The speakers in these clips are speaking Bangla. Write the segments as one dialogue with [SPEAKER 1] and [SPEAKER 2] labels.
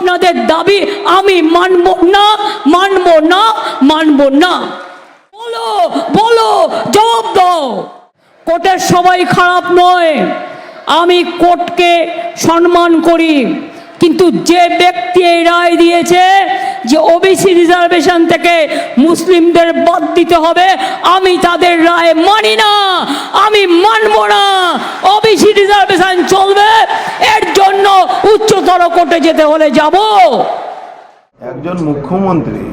[SPEAKER 1] আপনাদের দাবি আমি মানব না, মানব না, মানব না। বলো বলো, জবাব দাও। কোর্টের সবাই খারাপ নয়, আমি কোর্টকে সম্মান করি, কিন্তু যে ব্যক্তি এই রায় দিয়েছে যে ওবিসি রিজার্ভেশন থেকে মুসলিমদের বাদ দিতে হবে, আমি তাদের রায় মানি না, আমি মানব না। ওবিসি রিজার্ভেশন চলবে, এর জন্য উচ্চতর কোর্টে যেতে হলে যাব।
[SPEAKER 2] একজন মুখ্যমন্ত্রী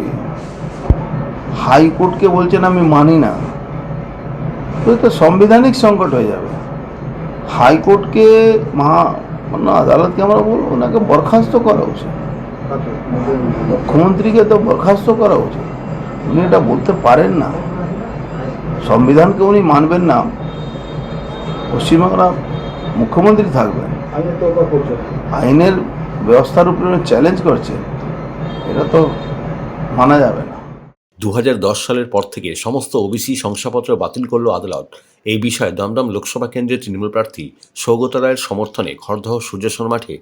[SPEAKER 2] হাইকোর্টকে বলছেন আমি মানি না, তো সাংবিধানিক সংকট হয়ে যাবে। হাইকোর্টকে মান্য আদালতকে আমরা বলবো ওনাকে বরখাস্ত করা উচিত, মুখ্যমন্ত্রীকে তো বরখাস্ত করা উচিত। উনি এটা বলতে পারেন না, সংবিধানকে উনি মানবেন না, পশ্চিমবাংলা মুখ্যমন্ত্রী থাকবেন, আইনের ব্যবস্থার উপরে চ্যালেঞ্জ করছে, এটা তো মানা যাবে না।
[SPEAKER 3] 2010 সালের পর থেকে সমস্ত ওবিসি শংসাপত্র বাতিল করল আদালত। এই বিষয়ে দমদম লোকসভা কেন্দ্রের তৃণমূল প্রার্থী সৌগত রায়ের সমর্থনে খড়দহ সূর্যসন মাঠে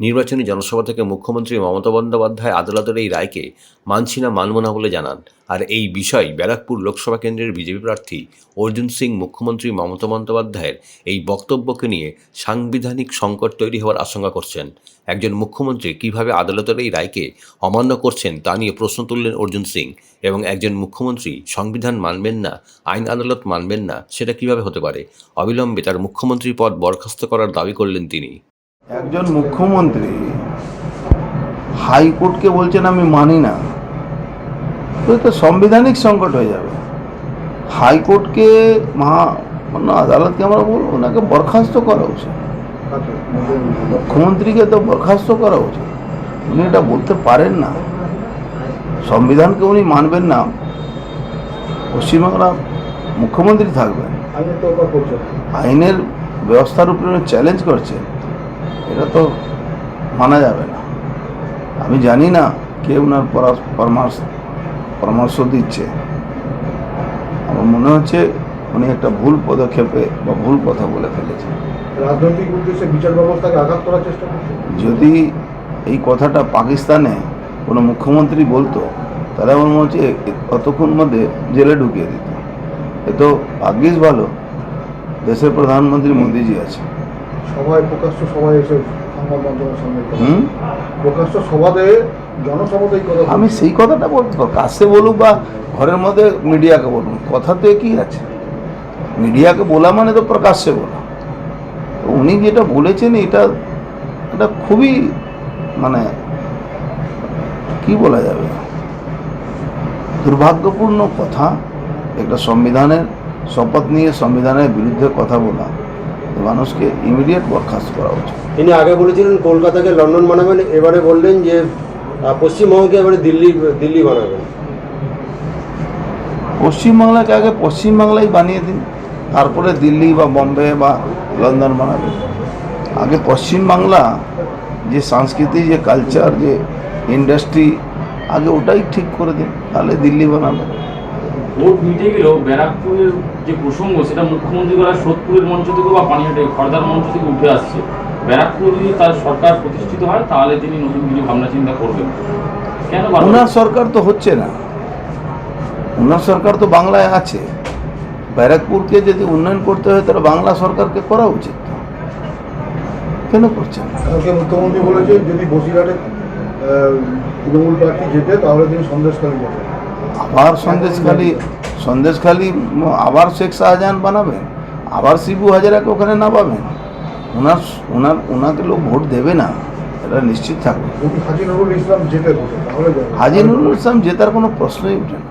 [SPEAKER 3] নির্বাচনী জনসভা থেকে মুখ্যমন্ত্রী মমতা বন্দ্যোপাধ্যায় আদালতের এই রায়কে মানছি না, মানব না বলে জানান। আর এই বিষয় ব্যারাকপুর লোকসভা কেন্দ্রের বিজেপি প্রার্থী অর্জুন সিং মুখ্যমন্ত্রী মমতা বন্দ্যোপাধ্যায়ের এই বক্তব্যকে নিয়ে সাংবিধানিক সংকট তৈরি হওয়ার আশঙ্কা করছেন। একজন মুখ্যমন্ত্রী কিভাবে আদালতের এই রায়কে অমান্য করছেন তা নিয়ে প্রশ্ন তুললেন অর্জুন সিং। এবং একজন মুখ্যমন্ত্রী সংবিধান মানবেন না, আইন আদালত মানবেন না, সেটা কিভাবে হতে পারে? অবিলম্বে তার মুখ্যমন্ত্রী পদ বরখাস্ত করার দাবি করলেন তিনি।
[SPEAKER 2] একজন মুখ্যমন্ত্রী হাইকোর্টকে বলছেন আমি মানি না, তো সাংবিধানিক সংকট হয়ে যাবে। হাইকোর্টকে মান্য আদালতকে আমরা বলবো ওনাকে বরখাস্ত করা উচিত, মুখ্যমন্ত্রীকে তো বরখাস্ত করা উচিত। উনি এটা বলতে পারেন না, সংবিধানকে উনি মানবেন না, পশ্চিমবাংলা মুখ্যমন্ত্রী থাকবেন, আইনের ব্যবস্থার উপরে চ্যালেঞ্জ করছে, এটা তো মানা যাবে না। আমি জানি না কে ওনার পরামর্শ দিচ্ছে, আমার মনে হচ্ছে উনি একটা ভুল পদক্ষেপে বা ভুল কথা বলে ফেলেছেন।
[SPEAKER 4] রাজনৈতিক উদ্দেশ্যে বিচার ব্যবস্থাকে আঘাত করার চেষ্টা করছে।
[SPEAKER 2] যদি এই কথাটা পাকিস্তানে কোনো মুখ্যমন্ত্রী বলতো তাহলে আমার মনে হচ্ছে কতক্ষণ মধ্যে জেলে ঢুকিয়ে দিত। এ তো ভাগ্যিস ভালো দেশের প্রধানমন্ত্রী মোদিজি আছে।
[SPEAKER 4] সবাই প্রকাশ্য সবাই এসে সংবাদ মাধ্যমের সামনে প্রকাশ্য সভাতে জনসভাতেই কথা,
[SPEAKER 2] আমি সেই কথাটা বলবো, কাছে বলুক বা ঘরের মধ্যে মিডিয়াকে বলুন, কথা তো একই আছে। মিডিয়াকে বলা মানে তো প্রকাশ্যে বলা। তো উনি যেটা বলেছেন এটা খুবই মানে কি বলা যাবে, দুর্ভাগ্যপূর্ণ কথা। একটা সংবিধানের শপথ নিয়ে সংবিধানের বিরুদ্ধে কথা বলা, মানুষকে ইমিডিয়েট বরখাস্ত করা উচিত।
[SPEAKER 5] তিনি আগে বলেছিলেন কলকাতাকে লন্ডন বানাবেন, এবারে বললেন যে পশ্চিমবঙ্গকে এবারে দিল্লি বানাবেন।
[SPEAKER 2] পশ্চিমবাংলাকে আগে পশ্চিমবাংলাই বানিয়ে দিন, তারপরে দিল্লি বা বম্বে বা লন্ডন বানাবেন। আগে পশ্চিমবাংলা যে সংস্কৃতি, যে কালচার, যে ইন্ডাস্ট্রি, আগে ওটাই ঠিক করে দিন, তাহলে দিল্লি বানাবেন।
[SPEAKER 6] ভোট মিটে গেলেও ব্যারাকপুরের যে প্রসঙ্গ সেটা মুখ্যমন্ত্রী বলা সোদপুরের মঞ্চ থেকে বা পানিহাটে খড়দার মঞ্চ থেকে উঠে আসছে। ব্যারাকপুর যদি তার সরকার প্রতিষ্ঠিত হয় তাহলে তিনি নতুন কিছু ভাবনা চিন্তা করবেন। কেন
[SPEAKER 2] ওনার সরকার তো হচ্ছে না, ওনার সরকার তো বাংলায় আছে। ব্যারাকপুরকে যদি উন্নয়ন করতে হয় তাহলে বাংলা সরকারকে করা উচিত, কেন করছেন না?
[SPEAKER 4] মুখ্যমন্ত্রী বলেছে যদি বসিরহাটে তৃণমূল প্রার্থী জেতে তাহলে তিনি সন্দেশখালী যাবেন।
[SPEAKER 2] আবার সন্দেশখালী আবার শেখ শাহজাহান বানাবেন, আবার শিবু হাজারাকে ওখানে নামাবেন। ওনাকে লোক ভোট দেবে না, এটা নিশ্চিত থাকবে।
[SPEAKER 4] হাজি নুরুল ইসলাম জেতে তাহলে
[SPEAKER 2] হাজি নুরুল ইসলাম জেতার কোনো প্রশ্নই ওঠে না।